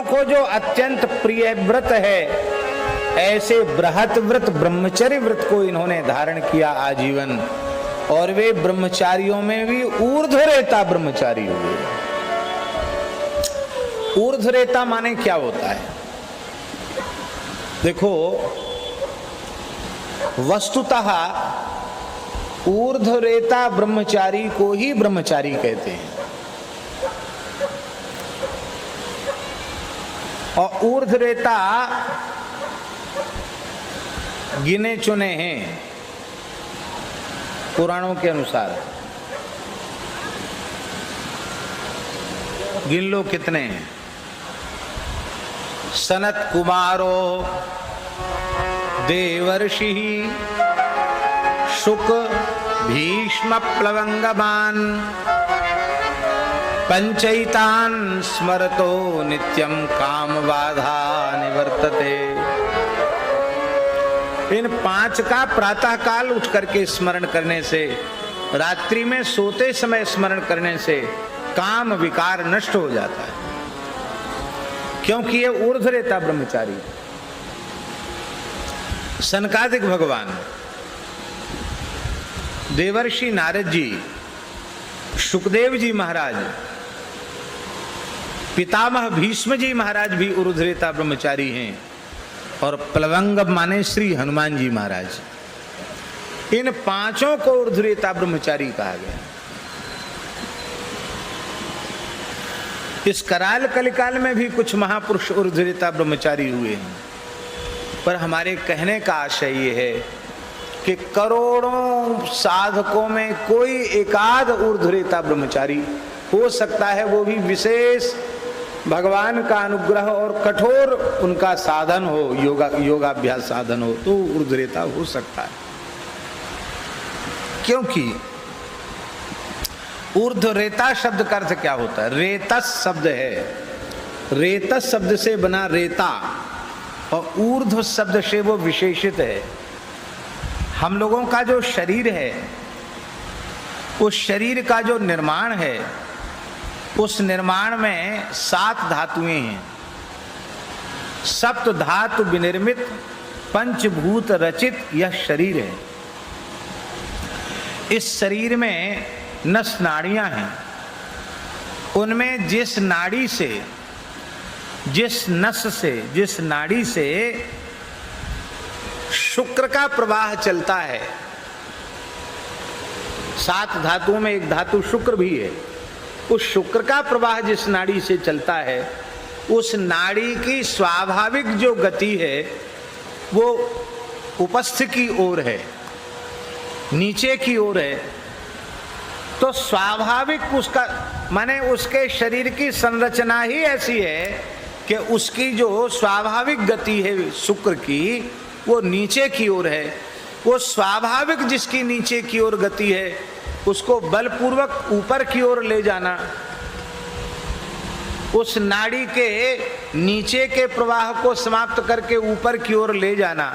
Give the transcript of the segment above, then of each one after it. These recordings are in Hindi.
इंद्रियों को जो अत्यंत प्रिय व्रत है, ऐसे बृहत व्रत ब्रह्मचर्य व्रत को इन्होंने धारण किया आजीवन, और वे ब्रह्मचारियों में भी ऊर्ध्वरेता ब्रह्मचारी हुए। ऊर्ध्वरेता माने क्या होता है? देखो, वस्तुतः ऊर्ध्वरेता ब्रह्मचारी को ही ब्रह्मचारी कहते हैं, और ऊर्ध्वरेता गिने चुने हैं पुराणों के अनुसार। गिन लो कितने हैं। सनत कुमारो देवर्षि शुक भीष्म प्लवंगमान पंचैतान स्मरतो नित्यम काम बाधा निवर्तते। इन 5 का प्रातः काल उठ करके स्मरण करने से, रात्रि में सोते समय स्मरण करने से काम विकार नष्ट हो जाता है, क्योंकि ये ऊर्ध्वरेता ब्रह्मचारी। सनकादिक भगवान, देवर्षि नारद जी, सुखदेव जी महाराज, पितामह भीष्म जी महाराज भी ऊर्ध्वरेता ब्रह्मचारी हैं, और प्लवंग माने श्री हनुमान जी महाराज। इन 5 को ऊर्ध्वरेता ब्रह्मचारी कहा गया। इस कराल कलिकाल में भी कुछ महापुरुष ऊर्ध्वरेता ब्रह्मचारी हुए हैं, पर हमारे कहने का आशय ये है कि करोड़ों साधकों में कोई एकाध ऊर्ध्वरेता ब्रह्मचारी हो सकता है, वो भी विशेष भगवान का अनुग्रह और कठोर उनका साधन हो, योगाभ्यास साधन हो, तो ऊर्ध्वरेता हो सकता है। क्योंकि ऊर्ध्वरेता शब्द का अर्थ क्या होता है? रेतस शब्द है, रेतस शब्द से बना रेता, और ऊर्ध्व शब्द से वो विशेषित है। हम लोगों का जो शरीर है, उस शरीर का जो निर्माण है, उस निर्माण में 7 धातुएं हैं। सप्त धातु विनिर्मित पंचभूत रचित यह शरीर है। इस शरीर में नस नाड़ियां हैं। उनमें जिस नाड़ी से, जिस नस से, जिस नाड़ी से शुक्र का प्रवाह चलता है, 7 धातुओं में एक धातु शुक्र भी है, उस शुक्र का प्रवाह जिस नाड़ी से चलता है, उस नाड़ी की स्वाभाविक जो गति है वो उपस्थ की ओर है, नीचे की ओर है। तो स्वाभाविक उसका माने उसके शरीर की संरचना ही ऐसी है कि उसकी जो स्वाभाविक गति है शुक्र की, वो नीचे की ओर है। वो स्वाभाविक जिसकी नीचे की ओर गति है, उसको बलपूर्वक ऊपर की ओर ले जाना, उस नाड़ी के नीचे के प्रवाह को समाप्त करके ऊपर की ओर ले जाना,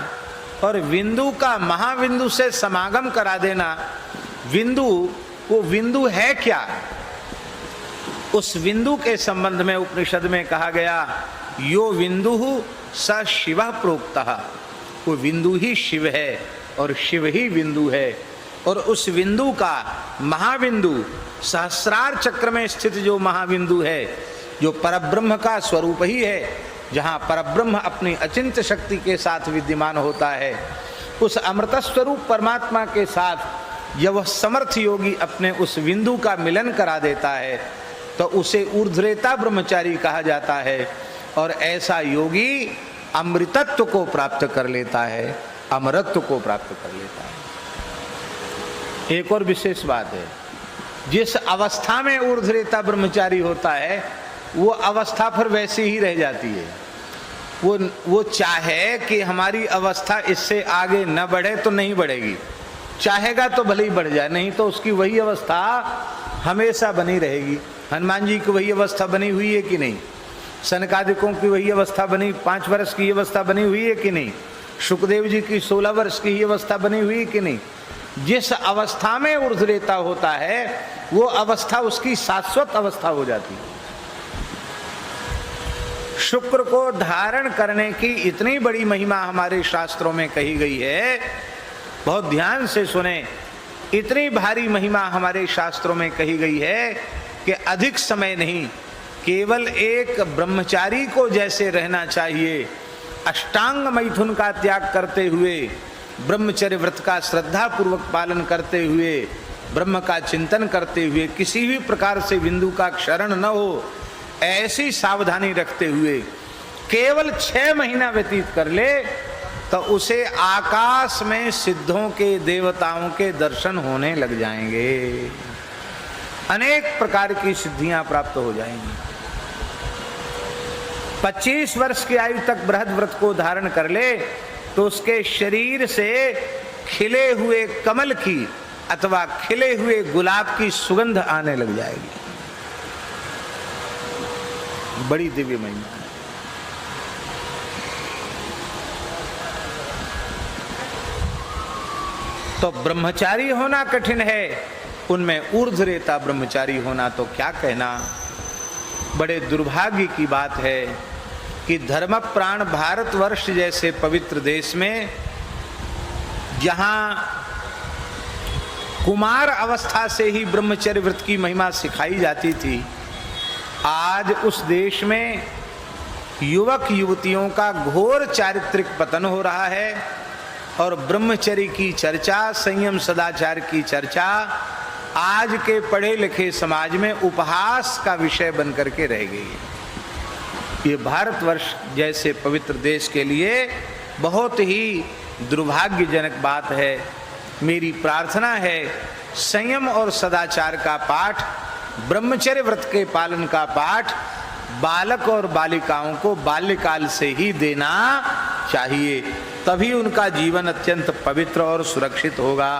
और बिंदु का महाबिंदु से समागम करा देना। बिंदु, वो बिंदु है क्या? उस बिंदु के संबंध में उपनिषद में कहा गया, यो बिंदु स शिवः प्रोक्तः। वो बिंदु ही शिव है और शिव ही बिंदु है। और उस बिंदु का, महाबिंदु, सहस्रार चक्र में स्थित जो महाबिंदु है, जो परब्रह्म का स्वरूप ही है, जहाँ परब्रह्म अपनी अचिंत्य शक्ति के साथ विद्यमान होता है, उस अमृत स्वरूप परमात्मा के साथ जब वह समर्थ योगी अपने उस बिंदु का मिलन करा देता है, तो उसे ऊर्ध्वरेता ब्रह्मचारी कहा जाता है। और ऐसा योगी अमृतत्व को प्राप्त कर लेता है, अमरत्व को प्राप्त कर लेता है। एक और विशेष बात है, जिस अवस्था में ऊर्ध्वरेता ब्रह्मचारी होता है, वो अवस्था फिर वैसी ही रह जाती है। वो चाहे कि हमारी अवस्था इससे आगे न बढ़े तो नहीं बढ़ेगी, चाहेगा तो भले ही बढ़ जाए, नहीं तो उसकी वही अवस्था हमेशा बनी रहेगी। हनुमान जी की वही अवस्था बनी हुई है कि नहीं? सनकादिकों की वही अवस्था बनी, 5 वर्ष की अवस्था बनी हुई है कि नहीं? सुखदेव जी की 16 वर्ष की अवस्था बनी हुई है कि नहीं? जिस अवस्था में ऊर्ध्वरेता होता है, वो अवस्था उसकी शाश्वत अवस्था हो जाती है। शुक्र को धारण करने की इतनी बड़ी महिमा हमारे शास्त्रों में कही गई है, बहुत ध्यान से सुने, इतनी भारी महिमा हमारे शास्त्रों में कही गई है कि अधिक समय नहीं, केवल एक ब्रह्मचारी को जैसे रहना चाहिए, अष्टांग मैथुन का त्याग करते हुए, ब्रह्मचर्य व्रत का श्रद्धा पूर्वक पालन करते हुए, ब्रह्म का चिंतन करते हुए, किसी भी प्रकार से बिंदु का क्षरण न हो, ऐसी सावधानी रखते हुए केवल 6 महीना व्यतीत कर ले तो उसे आकाश में सिद्धों के, देवताओं के दर्शन होने लग जाएंगे, अनेक प्रकार की सिद्धियां प्राप्त हो जाएंगी। 25 वर्ष की आयु तक बृहद व्रत को धारण कर ले तो उसके शरीर से खिले हुए कमल की अथवा खिले हुए गुलाब की सुगंध आने लग जाएगी। बड़ी दिव्य महिमा है। तो ब्रह्मचारी होना कठिन है, उनमें ऊर्ध्वरेता ब्रह्मचारी होना तो क्या कहना। बड़े दुर्भाग्य की बात है कि धर्म प्राण भारतवर्ष जैसे पवित्र देश में, जहां कुमार अवस्था से ही ब्रह्मचर्य व्रत की महिमा सिखाई जाती थी, आज उस देश में युवक युवतियों का घोर चारित्रिक पतन हो रहा है और ब्रह्मचर्य की चर्चा, संयम सदाचार की चर्चा आज के पढ़े लिखे समाज में उपहास का विषय बनकर के रह गई है। ये भारतवर्ष जैसे पवित्र देश के लिए बहुत ही दुर्भाग्यजनक बात है। मेरी प्रार्थना है संयम और सदाचार का पाठ, ब्रह्मचर्य व्रत के पालन का पाठ बालक और बालिकाओं को बाल्यकाल से ही देना चाहिए, तभी उनका जीवन अत्यंत पवित्र और सुरक्षित होगा।